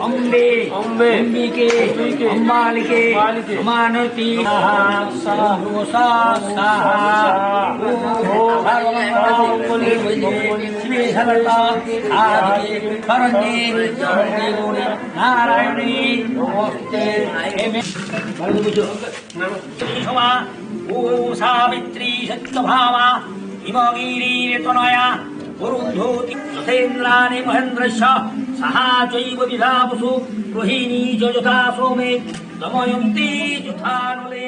अम्बे अम्बिके अम्बालिके मानती शिवे सर्वदा आदिके शरण्ये नारायणी नमस्ते ओम सावित्री सत्यभामा हिमगिरितनया वरुन्धोति यथेन्द्राणि महेन्द्रस्य सहा चैव विधावसु रोहिणी च यथा सोमे दमयन्ति यथानुले।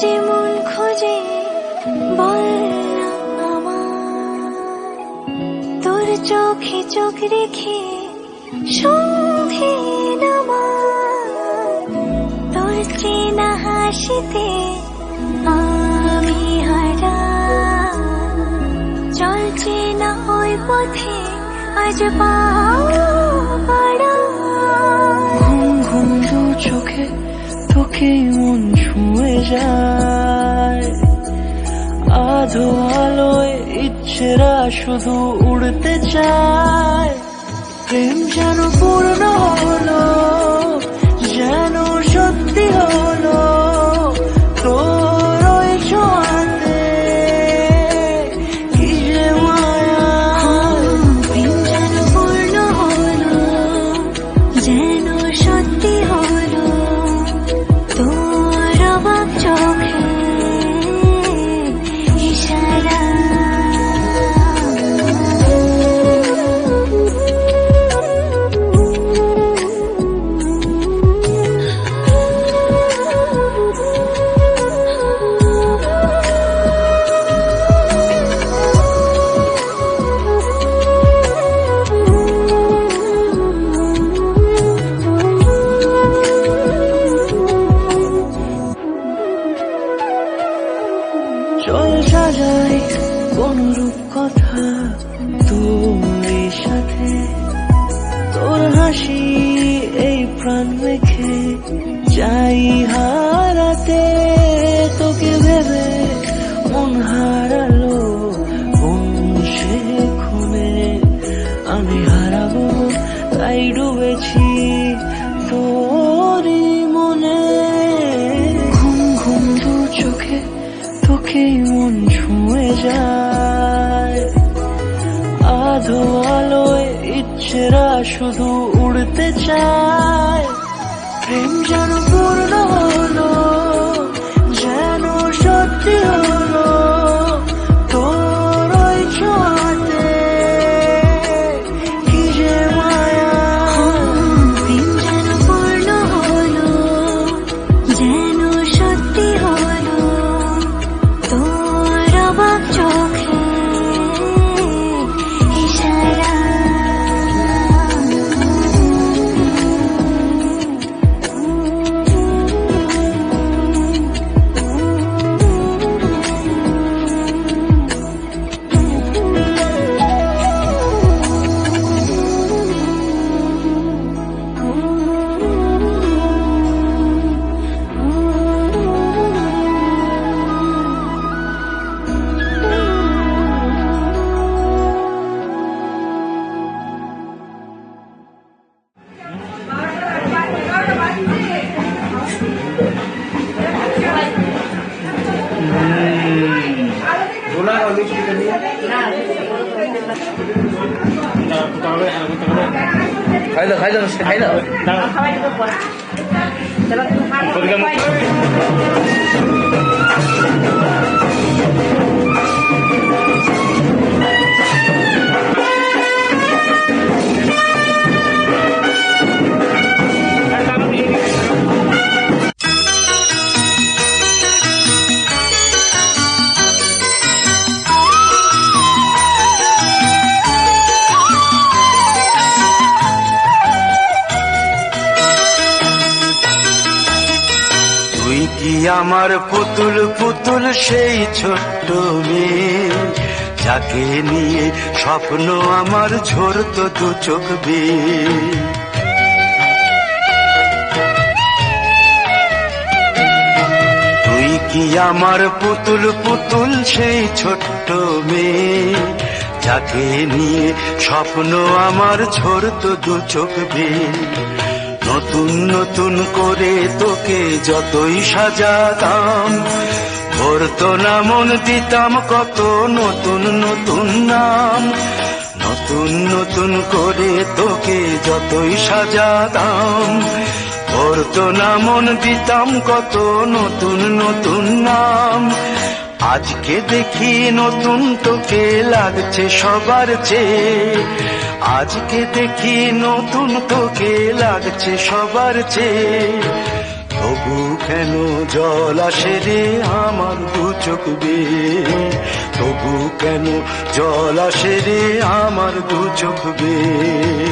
যেমন খোঁজে বল না আমার, তোর চোখে চোখ রেখে সন্ধে নামার, তোর চেনা হাসিতে আমি হারা, চল চেনা ওই পথে আজ পাড়া। ঘুম ঘুম দু চোখে তোকে মন ছুঁয়ে যায়, আধো আলোয় ইচ্ছেরা শুধু উড়তে চায়। প্রেম যেন পূর্ণ হলো, যেন সত্যি হলো, তোর ওই ছোঁয়াতে কি যে মায়া। প্রেম যেন পূর্ণ হলো, যেন সত্যি হলো, তোর অবাক চোখে ইশারা। চল সাজাই কোন রূপ কথা তোর সাথে, তোর হাসি এই প্রাণ মেখে যাই হারাতে। তোকে ভেবে মন হারালো কোন সে খুনে, আমি হারাবো তাই ডুবেছি তোরই মনে। ঘুম ঘুম দু চোখে তোকে মন ছুঁয়ে যায়, আধো আলোয় ইচ্ছেরা শুধু উড়তে চায়। প্রেম যেন পূর্ণ হলো, যেন সত্যি হলো, তোর ওই ছোঁয়াতে কি যে মায়া। প্রেম যেন পূর্ণ হলো, যেন সত্যি হলো, তোর অবাক চোখে ইশারা। খাই দাও কি আমার পুতুল পুতুল সেই ছোট্ট মেয়ে, যাকে নিয়ে স্বপ্ন আমার ঝরতো দু চোখ বেয়ে। তুই কি আমার পুতুল পুতুল সেই ছোট্ট মেয়ে, যাকে নিয়ে স্বপ্ন আমার ঝরতো দু চোখ বেয়ে। নতুন নতুন করে তোকে যতই সাজাতাম, ভরতো না মন দিতাম কত নতুন নতুন নাম। নতুন নতুন করে তোকে যতই সাজাতাম, ভরতো না মন দিতাম কত নতুন নতুন নাম। আজকে দেখি নতুন তোকে লাগছে সবার চেয়ে, আজকে দেখি নতুন তোকে লাগছে সবার চেয়ে। তবু কেন জল আসে রে আমার দু চোখ বেয়ে, তবু কেন জল আসে রে আমার দু চোখ বেয়ে।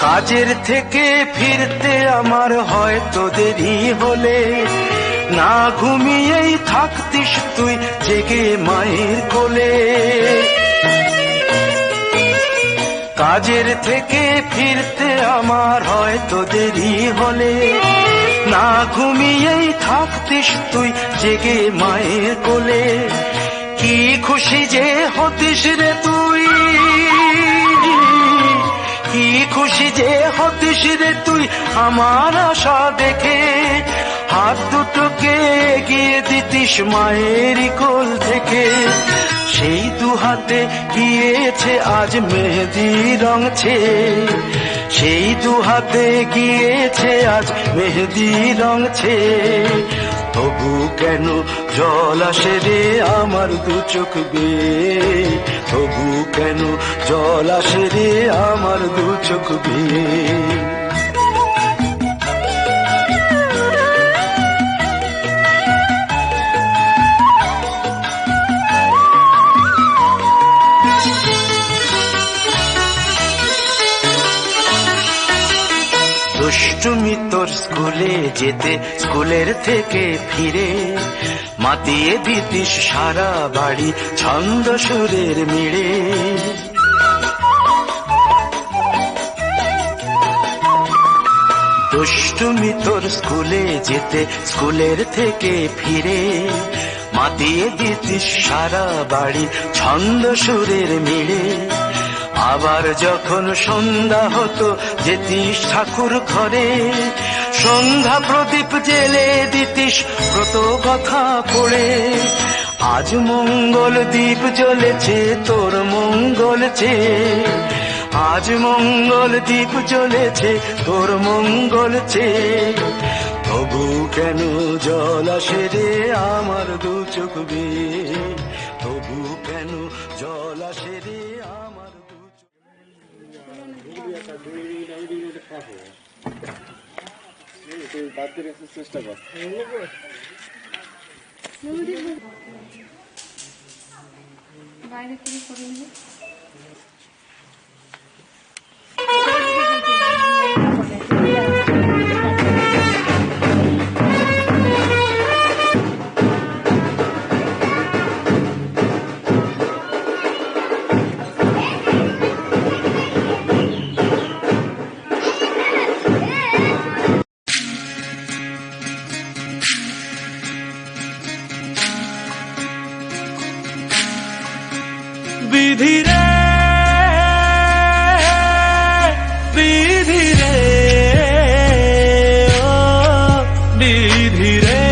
কাজের থেকে ফিরতে আমার হয়তো দেরি হলে, না ঘুমিয়েই থাকতিস তুই জেগে মায়ের কোলে। কাজের থেকে ফিরতে আমার হয়তো দেরি হলে, না ঘুমিয়েই থাকতিস তুই জেগে মায়ের কোলে। কি খুশি যে হতিস রে তুই, কি খুশি যে হতিস রে তুই আমার আশা দেখে। হাত দুটোকে এগিয়ে দিতিস মায়েরই কোল থেকে, সেই দু হাতে গিয়েছে আজ মেহেদি রং ছেয়ে। সেই দু হাতে গিয়েছে আজ মেহেদি রং ছেয়ে। তবু কেন জল আসে রে আমার দু চোখ বেয়ে, তবু কেন জল আসে রে আমার দু চোখ বেয়ে। দুষ্টুমি তোর স্কুলে যেতে, স্কুলের থেকে ফিরে মাতিয়ে দিতিস সারা বাড়ি ছন্দ সুরের মিড়ে। দুষ্টুমি তোর স্কুলে যেতে, স্কুলের থেকে ফিরে মাতিয়ে দিতিস সারা বাড়ি ছন্দ সুরের মিড়ে। আবার যখন সন্ধ্যা হতো যেতিস ঠাকুর ঘরে, সন্ধ্যা প্রদীপ জেলে দিতিস ব্রত কথা পড়ে। আজ মঙ্গল দ্বীপ জ্বলেছে তোর মঙ্গল চেয়ে, আজ মঙ্গল দ্বীপ জ্বলেছে তোর মঙ্গল চেয়ে। তবু কেন জল আসে রে আমার দু চোখ বেয়ে, তবু কেন জল আসে রে আমার দু চোখ চেষ্টা কর। বাইরে থেকে করে নিবি। বিধি রে বিধি রে ও বিধি রে,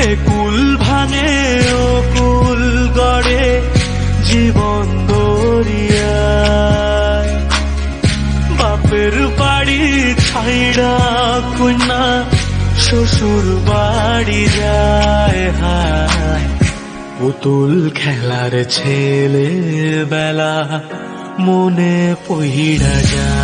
এ কুল ভাঙে ও কুল গড়ে জীবন দরিয়ায়। বাপের বাড়ি ছাইড়া কন্যা শ্বশুর বাড়ি যায় হায়। পুতুল খেলার ছেলে বেলা মনে পইড়া যায়।